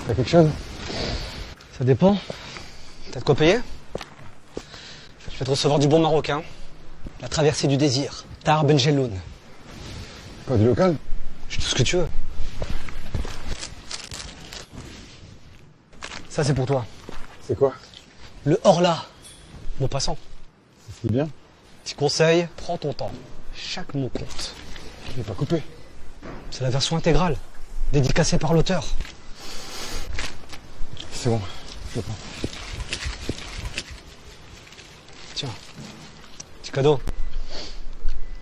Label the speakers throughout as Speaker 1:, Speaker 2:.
Speaker 1: T'as quelque chose?
Speaker 2: Ça dépend. T'as de quoi payer? Je vais te recevoir du bon marocain. La traversée du désir. Tar Benjelloun.
Speaker 1: Quoi, du local?
Speaker 2: J'ai tout ce que tu veux. Ça, c'est pour toi.
Speaker 1: C'est quoi?
Speaker 2: Le Horla. Mot passant.
Speaker 1: C'est bien.
Speaker 2: Petit conseil, prends ton temps. Chaque mot compte.
Speaker 1: Je l'ai pas coupé.
Speaker 2: C'est la version intégrale, dédicacée par l'auteur.
Speaker 1: C'est bon, je le prends.
Speaker 2: Tiens, petit cadeau.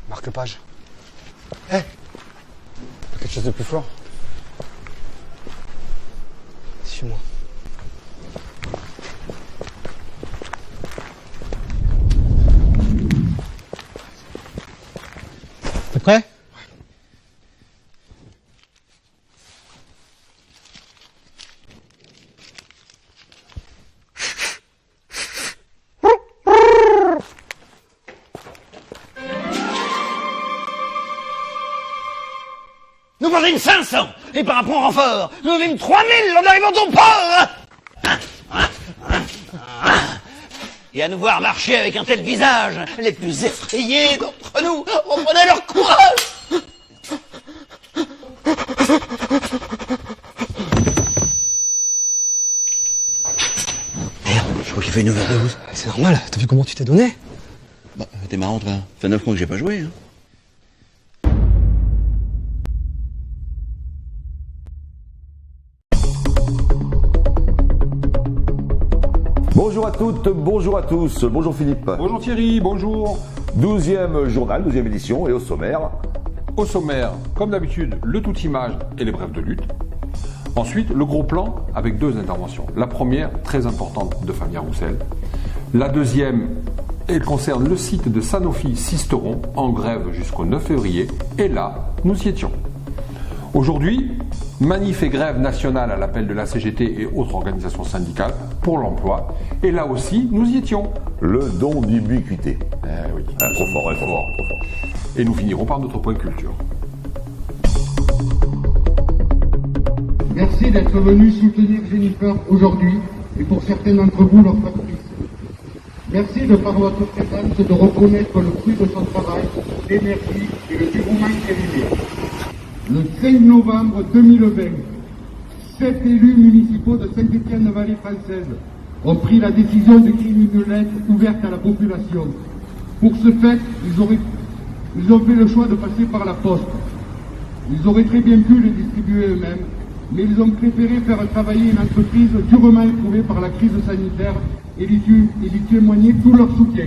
Speaker 2: Marque page.
Speaker 1: Quelque chose de plus fort.
Speaker 2: Suis-moi. T'es prêt?
Speaker 3: Nous vendîmes 500, et par rapport au renfort, nous vendîmes 3000 en arrivant au port. Et à nous voir marcher avec un tel visage, les plus effrayés d'entre nous reprenaient leur courage. Merde, je crois qu'il fait une overdose.
Speaker 2: C'est normal, t'as vu comment tu t'es donné?
Speaker 3: Bah, t'es marrant, toi. Ça fait 9 mois que j'ai pas joué, hein.
Speaker 4: Bonjour à toutes, bonjour à tous, bonjour Philippe.
Speaker 5: Bonjour Thierry, bonjour.
Speaker 4: 12e journal, 12e édition et au sommaire.
Speaker 5: Au sommaire, comme d'habitude, le tout image et les brèves de lutte. Ensuite, le gros plan avec 2 interventions. La première, très importante, de Fabien Roussel. La deuxième, elle concerne le site de Sanofi Sisteron, en grève jusqu'au 9 février. Et là, nous y étions. Aujourd'hui, manif et grève nationale à l'appel de la CGT et autres organisations syndicales pour l'emploi. Et là aussi, nous y étions.
Speaker 4: Le don d'ubiquité.
Speaker 5: Oui,
Speaker 4: Trop fort, trop fort.
Speaker 5: Et nous finirons par notre point culture.
Speaker 6: Merci d'être venu soutenir Jennifer aujourd'hui et pour certains d'entre vous leur factrice. Merci de par votre présence de reconnaître le fruit de son travail, l'énergie et le dévouement qu'elle est. Le 5 novembre 2020, 7 élus municipaux de Saint-Étienne-Vallée française ont pris la décision d'écrire une lettre ouverte à la population. Pour ce fait, ils ont fait le choix de passer par la poste. Ils auraient très bien pu les distribuer eux-mêmes, mais ils ont préféré faire travailler une entreprise durement éprouvée par la crise sanitaire et lui témoigner tout leur soutien.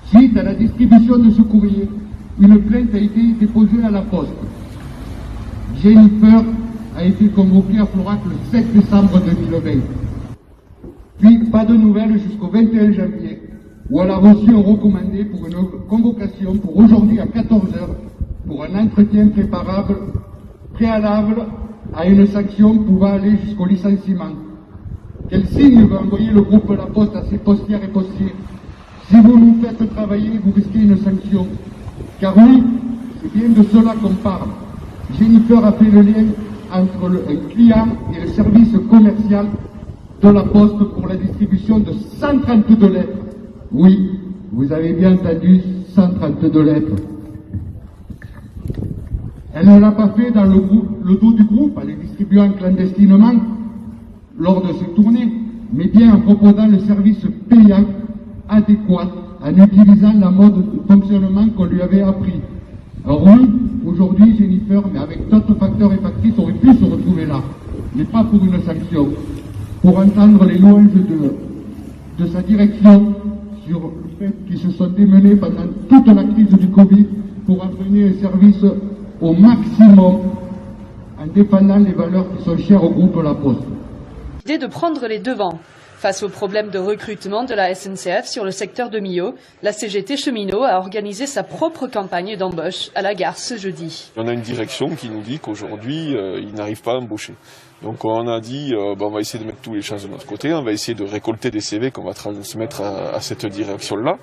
Speaker 6: Suite à la distribution de ce courrier, une plainte a été déposée à la poste. Jennifer a été convoquée à Florac le 7 décembre 2020. Puis, pas de nouvelles jusqu'au 21 janvier, où elle a reçu un recommandé pour une convocation pour aujourd'hui à 14h pour un entretien préalable à une sanction pouvant aller jusqu'au licenciement. Quel signe va envoyer le groupe La Poste à ses postières et postiers? Si vous nous faites travailler, vous risquez une sanction. Car oui, c'est bien de cela qu'on parle. Jennifer a fait le lien entre un client et le service commercial de la Poste pour la distribution de 132 lettres. Oui, vous avez bien entendu, 132 lettres. Elle ne l'a pas fait dans le dos du groupe, en les distribuant clandestinement lors de ses tournées, mais bien en proposant le service payant adéquat, en utilisant la mode de fonctionnement qu'on lui avait appris. Alors oui, aujourd'hui, Jennifer, mais avec d'autres facteurs et factrices, aurait pu se retrouver là, mais pas pour une sanction. Pour entendre les louanges de sa direction sur le fait qu'ils se sont démenés pendant toute la crise du Covid pour amener un service au maximum en défendant les valeurs qui sont chères au groupe La Poste.
Speaker 7: L'idée de prendre les devants. Face au problème de recrutement de la SNCF sur le secteur de Millau, la CGT Cheminot a organisé sa propre campagne d'embauche à la gare ce jeudi.
Speaker 8: On a une direction qui nous dit qu'aujourd'hui, ils n'arrivent pas à embaucher. Donc on a dit, on va essayer de mettre tous les chances de notre côté, on va essayer de récolter des CV qu'on va transmettre à cette direction-là,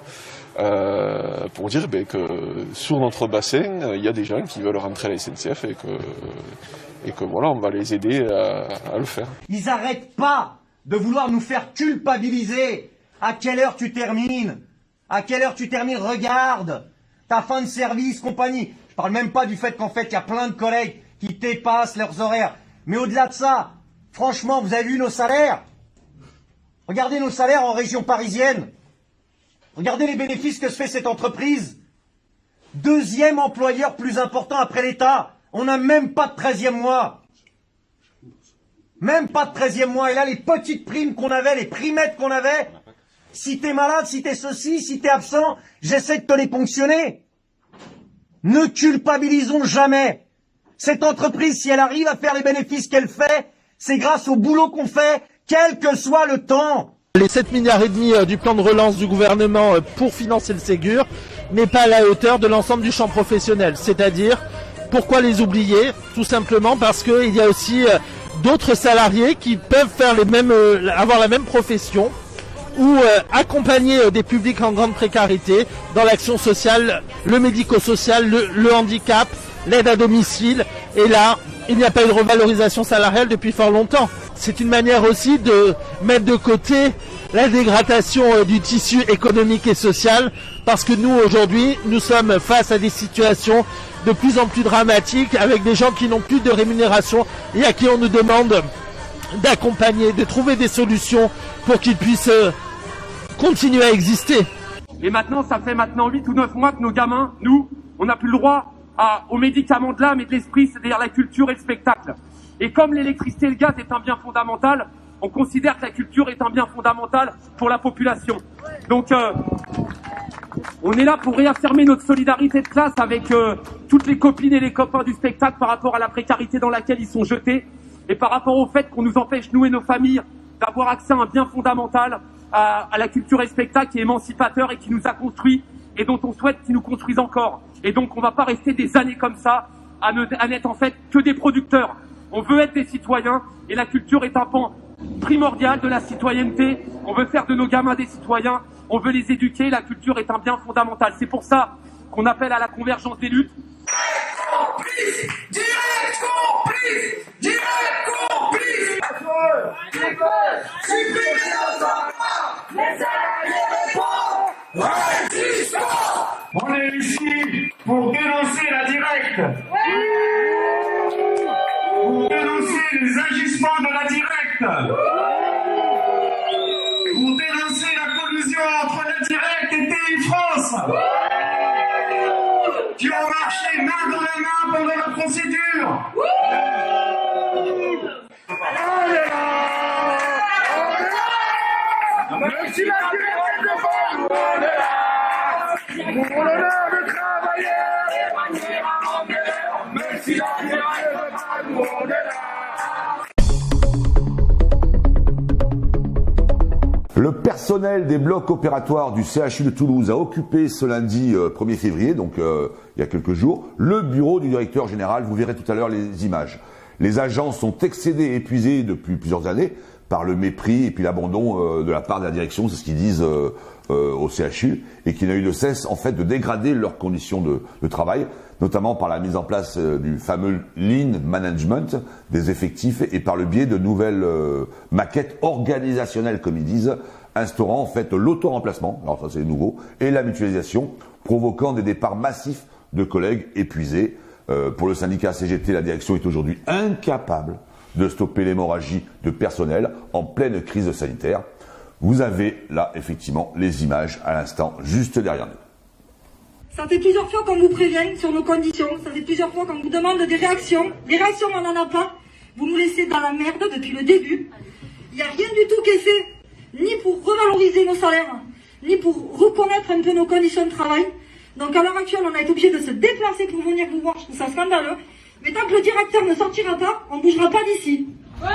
Speaker 8: pour dire que sur notre bassin, il y a des gens qui veulent rentrer à la SNCF et que voilà, on va les aider à le faire.
Speaker 3: Ils arrêtent pas de vouloir nous faire culpabiliser. À quelle heure tu termines? À quelle heure tu termines? Regarde, ta fin de service, compagnie. Je parle même pas du fait qu'en fait, il y a plein de collègues qui dépassent leurs horaires. Mais au-delà de ça, franchement, vous avez vu nos salaires? Regardez nos salaires en région parisienne. Regardez les bénéfices que se fait cette entreprise. Deuxième employeur plus important après l'État. On n'a même pas de 13e mois. Même pas de 13e mois. Et là, les petites primes qu'on avait, les primettes qu'on avait, si t'es malade, si t'es ceci, si t'es absent, j'essaie de te les ponctionner. Ne culpabilisons jamais. Cette entreprise, si elle arrive à faire les bénéfices qu'elle fait, c'est grâce au boulot qu'on fait, quel que soit le temps.
Speaker 9: Les 7,5 milliards du plan de relance du gouvernement pour financer le Ségur n'est pas à la hauteur de l'ensemble du champ professionnel. C'est-à-dire, pourquoi les oublier? Tout simplement parce qu'il y a aussi d'autres salariés qui peuvent faire avoir la même profession ou accompagner des publics en grande précarité dans l'action sociale, le médico-social, le handicap, l'aide à domicile. Et là, il n'y a pas eu de revalorisation salariale depuis fort longtemps. C'est une manière aussi de mettre de côté la dégradation du tissu économique et social, parce que nous, aujourd'hui, nous sommes face à des situations de plus en plus dramatiques, avec des gens qui n'ont plus de rémunération et à qui on nous demande d'accompagner, de trouver des solutions pour qu'ils puissent continuer à exister.
Speaker 10: Et maintenant, ça fait 8 ou 9 mois que nos gamins, nous, on n'a plus le droit aux médicaments de l'âme et de l'esprit, c'est-à-dire la culture et le spectacle. Et comme l'électricité et le gaz est un bien fondamental, on considère que la culture est un bien fondamental pour la population. Donc, on est là pour réaffirmer notre solidarité de classe avec toutes les copines et les copains du spectacle par rapport à la précarité dans laquelle ils sont jetés et par rapport au fait qu'on nous empêche, nous et nos familles, d'avoir accès à un bien fondamental, à la culture et le spectacle qui est émancipateur et qui nous a construit et dont on souhaite qu'il nous construise encore. Et donc, on va pas rester des années comme ça à n'être en fait que des producteurs. On veut être des citoyens et la culture est un pan primordial de la citoyenneté. On veut faire de nos gamins des citoyens, on veut les éduquer, la culture est un bien fondamental. C'est pour ça qu'on appelle à la convergence des luttes.
Speaker 6: On est ici pour dénoncer la directe. Pour dénoncer les agissements de la directe. Pour dénoncer la collusion entre la directe et TI France. Qui ont marché main dans la main pendant la procédure. On est là. Même si la directe ne va, on est là. Pour l'honneur de travailler, même si la directe ne va pas, nous on est là.
Speaker 4: Le personnel des blocs opératoires du CHU de Toulouse a occupé ce lundi 1er février, donc il y a quelques jours, le bureau du directeur général. Vous verrez tout à l'heure les images. Les agents sont excédés et épuisés depuis plusieurs années par le mépris et puis l'abandon de la part de la direction, c'est ce qu'ils disent au CHU, et qui n'a eu de cesse en fait de dégrader leurs conditions de travail, notamment par la mise en place du fameux Lean Management des effectifs et par le biais de nouvelles maquettes organisationnelles, comme ils disent, instaurant en fait l'auto-remplacement, alors ça c'est nouveau, et la mutualisation, provoquant des départs massifs de collègues épuisés. Pour le syndicat CGT, la direction est aujourd'hui incapable de stopper l'hémorragie de personnel en pleine crise sanitaire. Vous avez là effectivement les images à l'instant juste derrière nous.
Speaker 11: Ça fait plusieurs fois qu'on vous prévient sur nos conditions, ça fait plusieurs fois qu'on vous demande des réactions. Des réactions, on n'en a pas. Vous nous laissez dans la merde depuis le début. Il n'y a rien du tout qui est fait, ni pour revaloriser nos salaires, ni pour reconnaître un peu nos conditions de travail. Donc à l'heure actuelle, on a été obligé de se déplacer pour venir vous voir, je trouve ça scandaleux. Mais tant que le directeur ne sortira pas, on ne bougera pas d'ici. Ouais.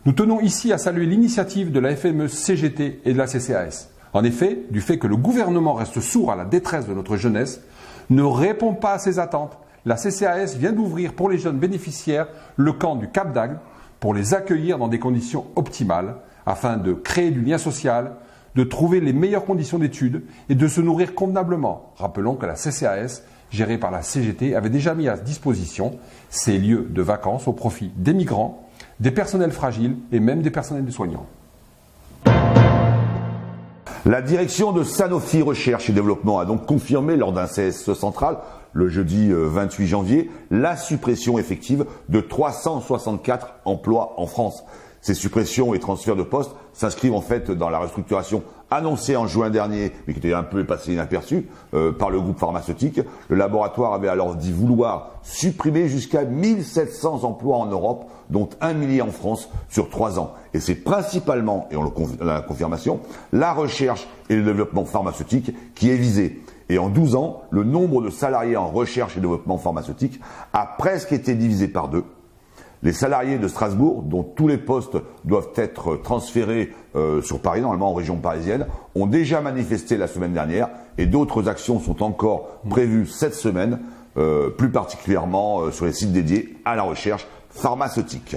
Speaker 5: Nous tenons ici à saluer l'initiative de la FME-CGT et de la CCAS. En effet, du fait que le gouvernement reste sourd à la détresse de notre jeunesse, ne répond pas à ses attentes, la CCAS vient d'ouvrir pour les jeunes bénéficiaires le camp du Cap d'Agde pour les accueillir dans des conditions optimales afin de créer du lien social, de trouver les meilleures conditions d'études et de se nourrir convenablement. Rappelons que la CCAS, gérée par la CGT, avait déjà mis à disposition ces lieux de vacances au profit des migrants, des personnels fragiles et même des personnels soignants.
Speaker 4: La direction de Sanofi Recherche et Développement a donc confirmé lors d'un CSE central, le jeudi 28 janvier, la suppression effective de 364 emplois en France. Ces suppressions et transferts de postes s'inscrivent en fait dans la restructuration annoncée en juin dernier, mais qui était un peu passée inaperçue par le groupe pharmaceutique. Le laboratoire avait alors dit vouloir supprimer jusqu'à 1700 emplois en Europe, dont 1 millier en France sur 3 ans. Et c'est principalement, et on la confirmation, la recherche et le développement pharmaceutique qui est visé. Et en 12 ans, le nombre de salariés en recherche et développement pharmaceutique a presque été divisé par 2. Les salariés de Strasbourg, dont tous les postes doivent être transférés sur Paris, normalement en région parisienne, ont déjà manifesté la semaine dernière et d'autres actions sont encore prévues cette semaine, plus particulièrement sur les sites dédiés à la recherche pharmaceutique.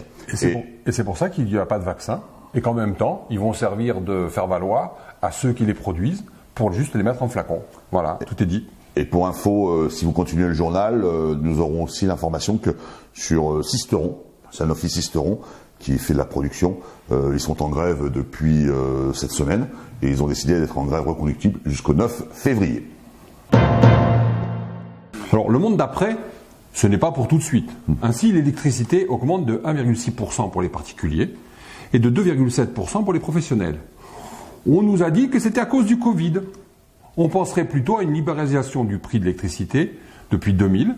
Speaker 5: Et c'est pour ça qu'il n'y a pas de vaccin et qu'en même temps, ils vont servir de faire valoir à ceux qui les produisent pour juste les mettre en flacon. Voilà, tout est dit.
Speaker 4: Et pour info, si vous continuez le journal, nous aurons aussi l'information que sur Sisteron, Sanofi Sisteron, qui fait de la production, ils sont en grève depuis cette semaine et ils ont décidé d'être en grève reconductible jusqu'au 9 février.
Speaker 5: Alors le monde d'après, ce n'est pas pour tout de suite. Ainsi, l'électricité augmente de 1,6% pour les particuliers et de 2,7% pour les professionnels. On nous a dit que c'était à cause du Covid. On penserait plutôt à une libéralisation du prix de l'électricité depuis 2000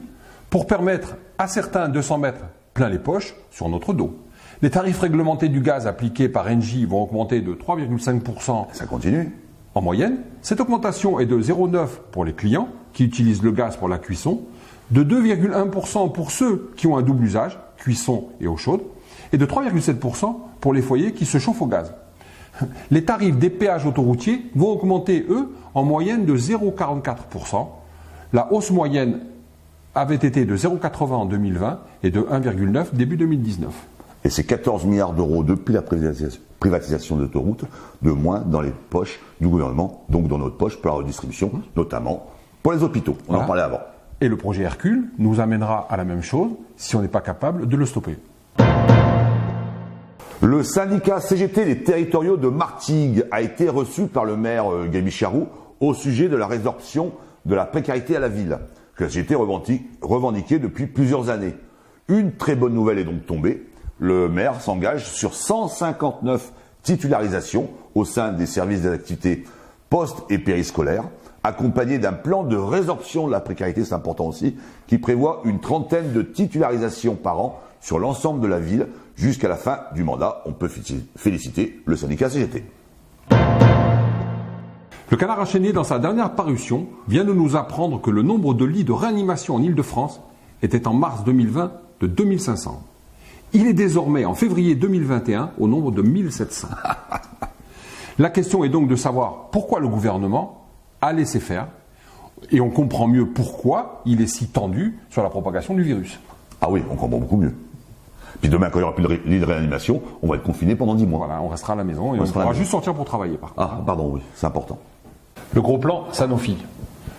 Speaker 5: pour permettre à certains de s'en mettre plein les poches sur notre dos. Les tarifs réglementés du gaz appliqués par Engie vont augmenter de 3,5%.
Speaker 4: Ça continue.
Speaker 5: En moyenne. Cette augmentation est de 0,9% pour les clients qui utilisent le gaz pour la cuisson, de 2,1% pour ceux qui ont un double usage, cuisson et eau chaude, et de 3,7% pour les foyers qui se chauffent au gaz. Les tarifs des péages autoroutiers vont augmenter, eux, en moyenne de 0,44%. La hausse moyenne avait été de 0,80 en 2020 et de 1,9 début 2019.
Speaker 4: Et c'est 14 milliards d'euros depuis la privatisation de l'autoroute, de moins dans les poches du gouvernement, donc dans notre poche pour la redistribution, notamment pour les hôpitaux. On en parlait avant.
Speaker 5: Et le projet Hercule nous amènera à la même chose si on n'est pas capable de le stopper.
Speaker 4: Le syndicat CGT des territoriaux de Martigues a été reçu par le maire Gaby Charroux au sujet de la résorption de la précarité à la ville, que la CGT revendiquait depuis plusieurs années. Une très bonne nouvelle est donc tombée. Le maire s'engage sur 159 titularisations au sein des services des activités post- et périscolaires, accompagné d'un plan de résorption de la précarité, c'est important aussi, qui prévoit une trentaine de titularisations par an sur l'ensemble de la ville jusqu'à la fin du mandat. On peut féliciter le syndicat CGT.
Speaker 5: Le Canard enchaîné, dans sa dernière parution, vient de nous apprendre que le nombre de lits de réanimation en Ile-de-France était en mars 2020 de 2500. Il est désormais en février 2021 au nombre de 1700. La question est donc de savoir pourquoi le gouvernement a laissé faire, et on comprend mieux pourquoi il est si tendu sur la propagation du virus.
Speaker 4: Ah oui, on comprend beaucoup mieux. Puis demain, quand il n'y aura plus de lit de réanimation, on va être confiné pendant 10 mois.
Speaker 5: Voilà, on restera à la maison et on pourra juste sortir pour travailler.
Speaker 4: Pardon, oui, c'est important.
Speaker 5: Le gros plan, Sanofi.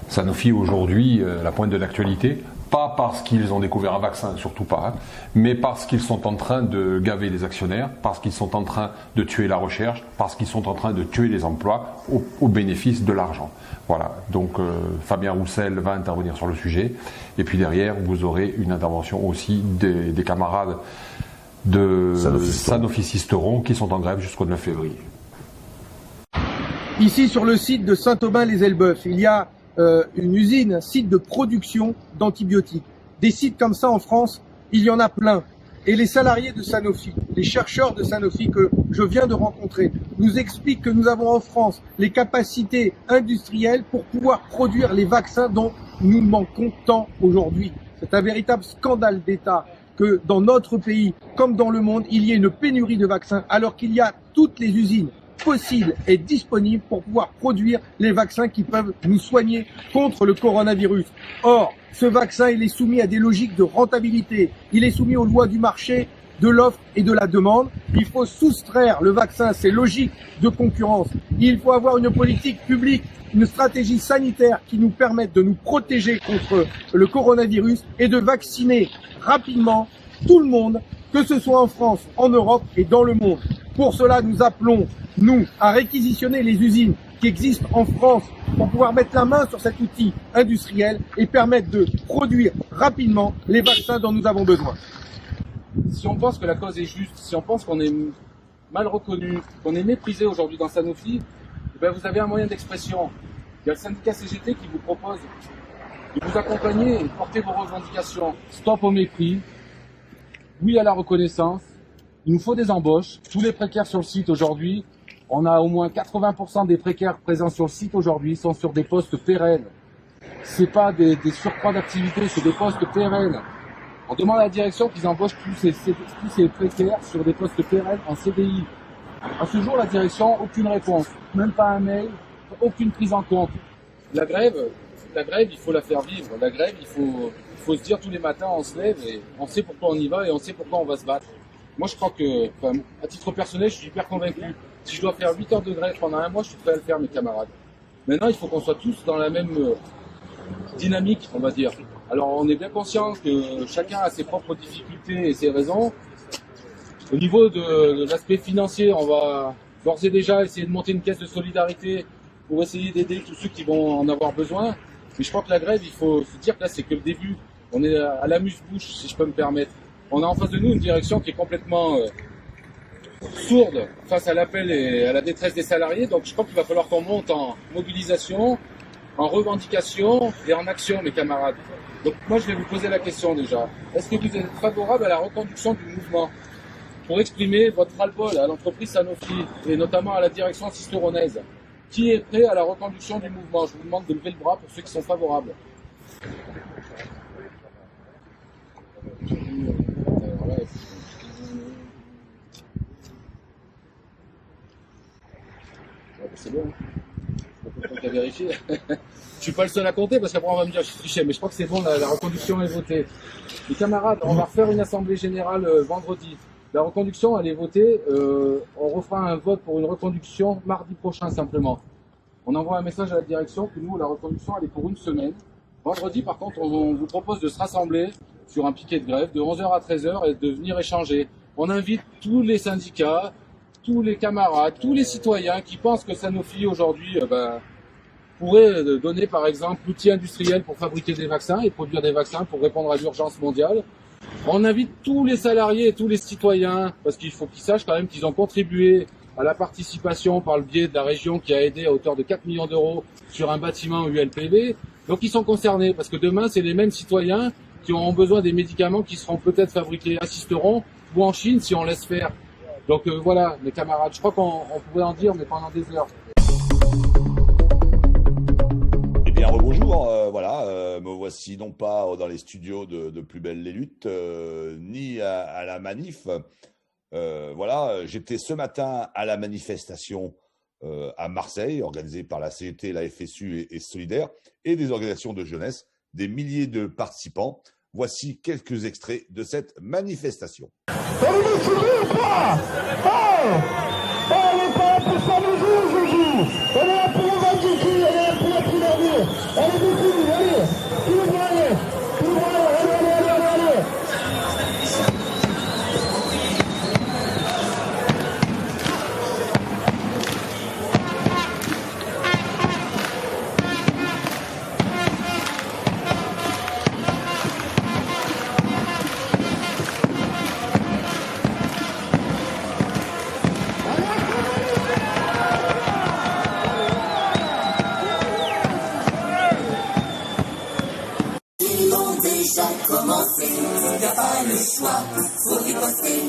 Speaker 5: Sanofi aujourd'hui, la pointe de l'actualité, pas parce qu'ils ont découvert un vaccin, surtout pas, mais parce qu'ils sont en train de gaver les actionnaires, parce qu'ils sont en train de tuer la recherche, parce qu'ils sont en train de tuer les emplois au bénéfice de l'argent. Voilà, donc Fabien Roussel va intervenir sur le sujet, et puis derrière, vous aurez une intervention aussi des camarades de Sanofi Sisteron qui sont en grève jusqu'au 9 février.
Speaker 12: Ici, sur le site de Saint-Aubin-les-Elbeuf, il y a une usine, un site de production d'antibiotiques. Des sites comme ça en France, il y en a plein. Et les salariés de Sanofi, les chercheurs de Sanofi que je viens de rencontrer, nous expliquent que nous avons en France les capacités industrielles pour pouvoir produire les vaccins dont nous manquons tant aujourd'hui. C'est un véritable scandale d'État que dans notre pays, comme dans le monde, il y ait une pénurie de vaccins alors qu'il y a toutes les usines possible et disponible pour pouvoir produire les vaccins qui peuvent nous soigner contre le coronavirus. Or, ce vaccin, il est soumis à des logiques de rentabilité, il est soumis aux lois du marché de l'offre et de la demande. Il faut soustraire le vaccin à ces logiques de concurrence. Il faut avoir une politique publique, une stratégie sanitaire qui nous permette de nous protéger contre le coronavirus et de vacciner rapidement tout le monde, que ce soit en France, en Europe et dans le monde. Pour cela, nous appelons, nous, à réquisitionner les usines qui existent en France pour pouvoir mettre la main sur cet outil industriel et permettre de produire rapidement les vaccins dont nous avons besoin.
Speaker 13: Si on pense que la cause est juste, si on pense qu'on est mal reconnu, qu'on est méprisé aujourd'hui dans Sanofi, eh bien vous avez un moyen d'expression. Il y a le syndicat CGT qui vous propose de vous accompagner et de porter vos revendications. Stop au mépris, oui à la reconnaissance, il nous faut des embauches. Tous les précaires sur le site aujourd'hui, on a au moins 80% des précaires présents sur le site aujourd'hui sont sur des postes pérennes. C'est pas des surcroîts d'activité, c'est des postes pérennes. On demande à la direction qu'ils embauchent tous ces précaires sur des postes pérennes en CDI. À ce jour, la direction, aucune réponse, même pas un mail, aucune prise en compte. La grève, il faut la faire vivre. La grève, il faut se dire tous les matins, on se lève et on sait pourquoi on y va et on sait pourquoi on va se battre. Moi, je crois que, à titre personnel, je suis hyper convaincu. Si je dois faire 8 heures de grève pendant un mois, je suis prêt à le faire, mes camarades. Maintenant, il faut qu'on soit tous dans la même dynamique, on va dire. Alors, on est bien conscient que chacun a ses propres difficultés et ses raisons. Au niveau de l'aspect financier, on va d'ores et déjà essayer de monter une caisse de solidarité pour essayer d'aider tous ceux qui vont en avoir besoin. Mais je crois que la grève, il faut se dire que là, c'est que le début. On est à l'amuse-bouche, si je peux me permettre. On a en face de nous une direction qui est complètement sourde face à l'appel et à la détresse des salariés. Donc je crois qu'il va falloir qu'on monte en mobilisation, en revendication et en action, mes camarades. Donc moi, je vais vous poser la question déjà. Est-ce que vous êtes favorable à la reconduction du mouvement pour exprimer votre ras-le-bol à l'entreprise Sanofi et notamment à la direction cisteronnaise? Qui est prêt à la reconduction du mouvement? Je vous demande de lever le bras pour ceux qui sont favorables. C'est bon. Il faut vérifier. Je suis pas le seul à compter parce qu'après on va me dire je suis triché, mais je crois que c'est bon, la reconduction est votée. Les camarades, on va refaire une assemblée générale vendredi. La reconduction, elle est votée. On refera un vote pour une reconduction mardi prochain simplement. On envoie un message à la direction que nous, la reconduction, elle est pour une semaine. Vendredi, par contre, on vous propose de se rassembler sur un piquet de grève de 11h à 13h et de venir échanger. On invite tous les syndicats, tous les camarades, tous les citoyens qui pensent que Sanofi aujourd'hui pourrait donner par exemple l'outil industriel pour fabriquer des vaccins et produire des vaccins pour répondre à l'urgence mondiale. On invite tous les salariés et tous les citoyens parce qu'il faut qu'ils sachent quand même qu'ils ont contribué à la participation par le biais de la région qui a aidé à hauteur de 4 millions d'euros sur un bâtiment ULPV. Donc ils sont concernés parce que demain c'est les mêmes citoyens qui auront besoin des médicaments qui seront peut-être fabriqués à Sisteron ou en Chine si on laisse faire. Donc voilà, mes camarades, je crois qu'on pourrait en dire, mais pendant des heures.
Speaker 4: Eh bien, rebonjour, me voici non pas dans les studios de Plus Belle les Luttes, ni à la manif. J'étais ce matin à la manifestation à Marseille, organisée par la CGT, la FSU et Solidaire, et des organisations de jeunesse, des milliers de participants. Voici quelques extraits de cette manifestation.
Speaker 14: On est décidé ou pas? On n'est pas là pour s'amuser aujourd'hui. On est là pour revendiquer, on est là pour la primaire. Allez, beaucoup, allez. Tout le monde, allez. Tout le monde, allez.
Speaker 15: Commencer, il n'y a pas le choix, faut riposter.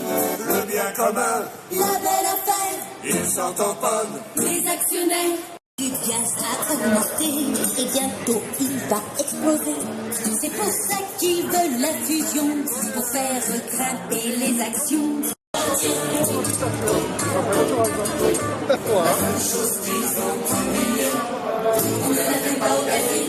Speaker 15: Le bien commun, la belle affaire, ils s'en tamponnent. Les actionnaires, du gaz a augmenté et bientôt il va exploser. C'est pour ça qu'ils veulent la fusion, pour faire grimper les actions. La seule chose qu'ils ont oubliée, on ne l'avait pas au café.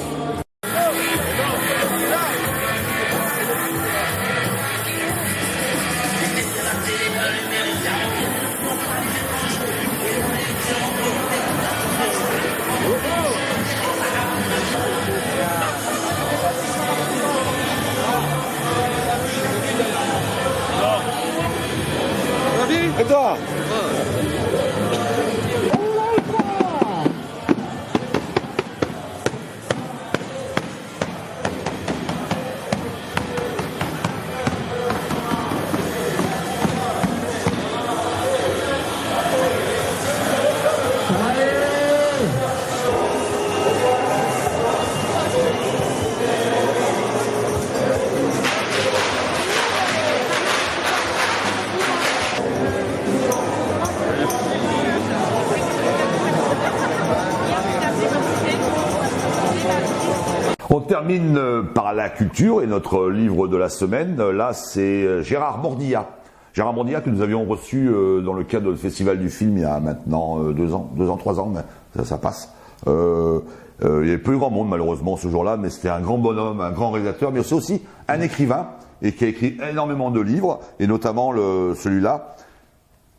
Speaker 4: On termine par la culture et notre livre de la semaine, là c'est Gérard Mordillat. Gérard Mordillat que nous avions reçu dans le cadre du Festival du film il y a maintenant 2 ans, 3 ans, mais ça passe. Il y avait peu grand monde malheureusement ce jour-là, mais c'était un grand bonhomme, un grand réalisateur, mais c'est aussi un écrivain et qui a écrit énormément de livres, et notamment celui-là,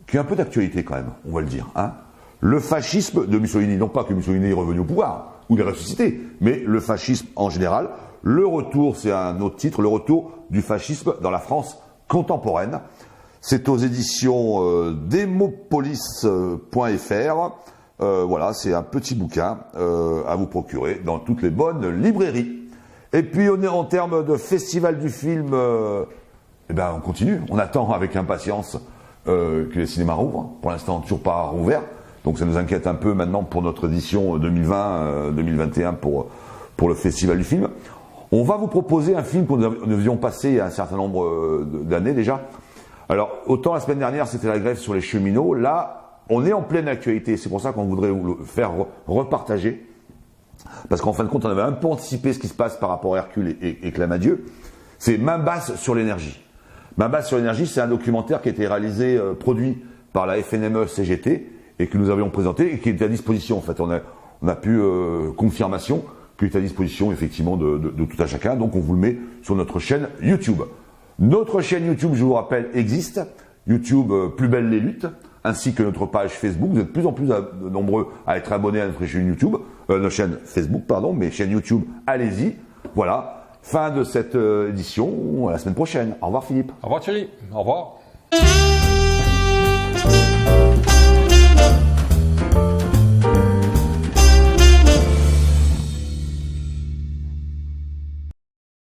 Speaker 4: qui est un peu d'actualité quand même, on va le dire. Hein. Le fascisme de Mussolini, non pas que Mussolini est revenu au pouvoir, ou il est ressuscité, mais le fascisme en général. Le retour, c'est un autre titre, le retour du fascisme dans la France contemporaine. C'est aux éditions demopolis.fr. Voilà, c'est un petit bouquin à vous procurer dans toutes les bonnes librairies. Et puis on est en termes de festival du film, on continue. On attend avec impatience que les cinémas rouvrent. Pour l'instant, toujours pas rouvert. Donc ça nous inquiète un peu maintenant pour notre édition 2020-2021 pour le Festival du film. On va vous proposer un film que nous avions passé il y a un certain nombre d'années déjà. Alors, autant la semaine dernière, c'était la grève sur les cheminots. Là, on est en pleine actualité. C'est pour ça qu'on voudrait vous le faire repartager. Parce qu'en fin de compte, on avait un peu anticipé ce qui se passe par rapport à Hercule et Clamadieu. C'est Main basse sur l'énergie. Main basse sur l'énergie, c'est un documentaire qui a été réalisé, produit par la FNME CGT, et que nous avions présenté et qui est à disposition. En fait, on a pu confirmation qu'il est à disposition effectivement de tout un chacun. Donc on vous le met sur notre chaîne YouTube. Notre chaîne YouTube, je vous rappelle, existe. YouTube Plus belle les luttes, ainsi que notre page Facebook. Vous êtes de plus en plus nombreux à être abonnés à notre chaîne YouTube, notre chaîne Facebook, pardon, mais chaîne YouTube. Allez-y. Voilà. Fin de cette édition. À la semaine prochaine. Au revoir Philippe.
Speaker 5: Au revoir Thierry. Au revoir.